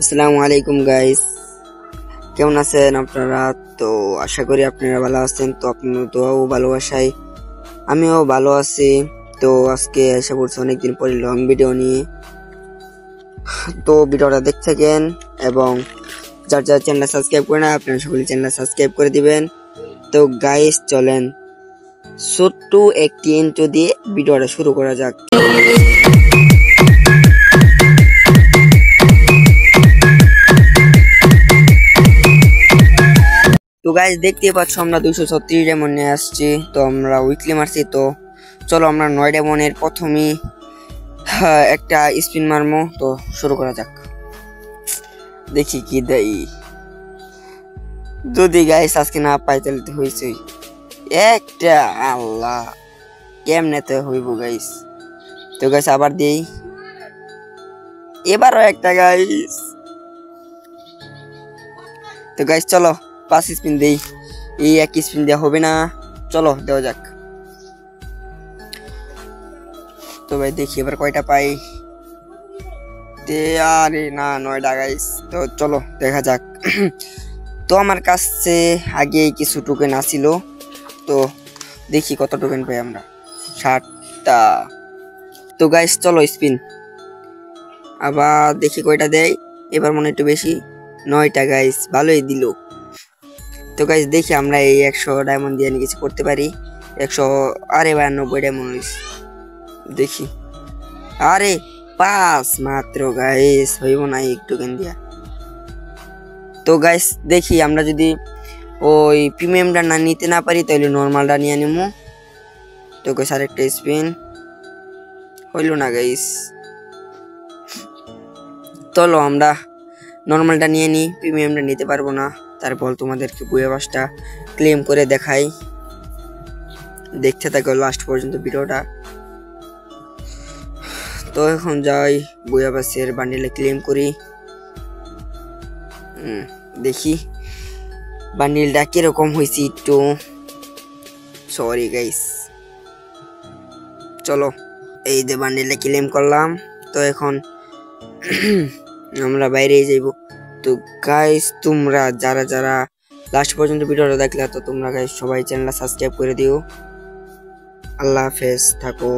আসসালামু আলাইকুম গাইস, কেমন আছেন আপনারা? তো আশা করি আপনারা ভালো আছেন। তো আপনার দোয়া ও ভালোবাসায় আমিও ভালো আছি। তো আজকে এসে পড়ছি অনেকদিন পরে লং ভিডিও নিয়ে। তো ভিডিওটা দেখতে থাকেন এবং যার যার চ্যানেল সাবস্ক্রাইব করে না আপনারা সকলে চ্যানেল সাবস্ক্রাইব করে দিবেন। তো গাইস চলেন ছোট্ট একটি ইন্ট্রো দিয়ে ভিডিওটা শুরু করা যাক। তো গাইস দেখতেই পাচ্ছ আমরা 236 ডায়মন্ড নিয়ে আসছি। তো আমরা উইকলি মারছি। তো চলো আমরা 9 ডায়মন্ডের প্রথমেই একটা স্পিন মারমো। তো শুরু করা যাক, দেখি কি দেই। যদি গাইস আজকে না পাই তাহলে তো হয়েছে একটা। আল্লাহ, কেমনে তো হইব গাইস। তো গাইস আবার দেই, এবারও একটা গাইস। তো গাইস চলো 5 স্পিন দেই। এই এক স্পিন দেওয়া হবে না, চলো দেওয়া যাক। তো ভাই দেখি এবার কয়টা পাই। আরে না, 9টা গাইস। তো চলো দেখা যাক। তো আমার কাছে আগে কিছু টোকেন আসিল, তো দেখি কত টোকেন পাই আমরা। 60টা। তো গাইস চলো স্পিন আবার দেখি কয়টা দেয়। এবার মনে একটু বেশি, 9টা গাইস, ভালোই দিল। তো গাইস দেখি আমরা এই 100 ডায়মন্ড দিয়ে কিছু করতে পারি। 100, আরে ভাই 90 ডায়মন্ড দেখি। আরে 5 মাত্র গাইস, হইব না এক টোকেন দিয়া। তো গাইস দেখি আমরা যদি ওই প্রিমিয়ামটা না নিতে না পারি তাহলে নর্মালটা নিয়ে নেবো। তো গাইস আরেকটা স্পিন হইল না গাইস। চলো আমরা নর্মালটা নিয়ে নিই, প্রিমিয়ামটা নিতে পারবো না। তারপর তোমাদেরকে বুয়াবাসটা ক্লেম করে দেখাই। দেখতে থাকো লাস্ট পর্যন্ত ভিডিওটা। তো এখন যাই বুয়াবাসের বান্ডিলে ক্লেম করি। দেখি বান্ডিলটা কিরকম হয়েছে একটু। সরি গাইস, চলো এই যে বান্ডিলটা ক্লেম করলাম। তো এখন আমরা বাইরে যাইব। তো গাইস তোমরা যারা যারা লাস্ট পর্যন্ত ভিডিওটা দেখলে, তো তোমরা গাইস সবাই চ্যানেলটা সাবস্ক্রাইব করে দিও। আল্লাহ হাফেজ, থাকো।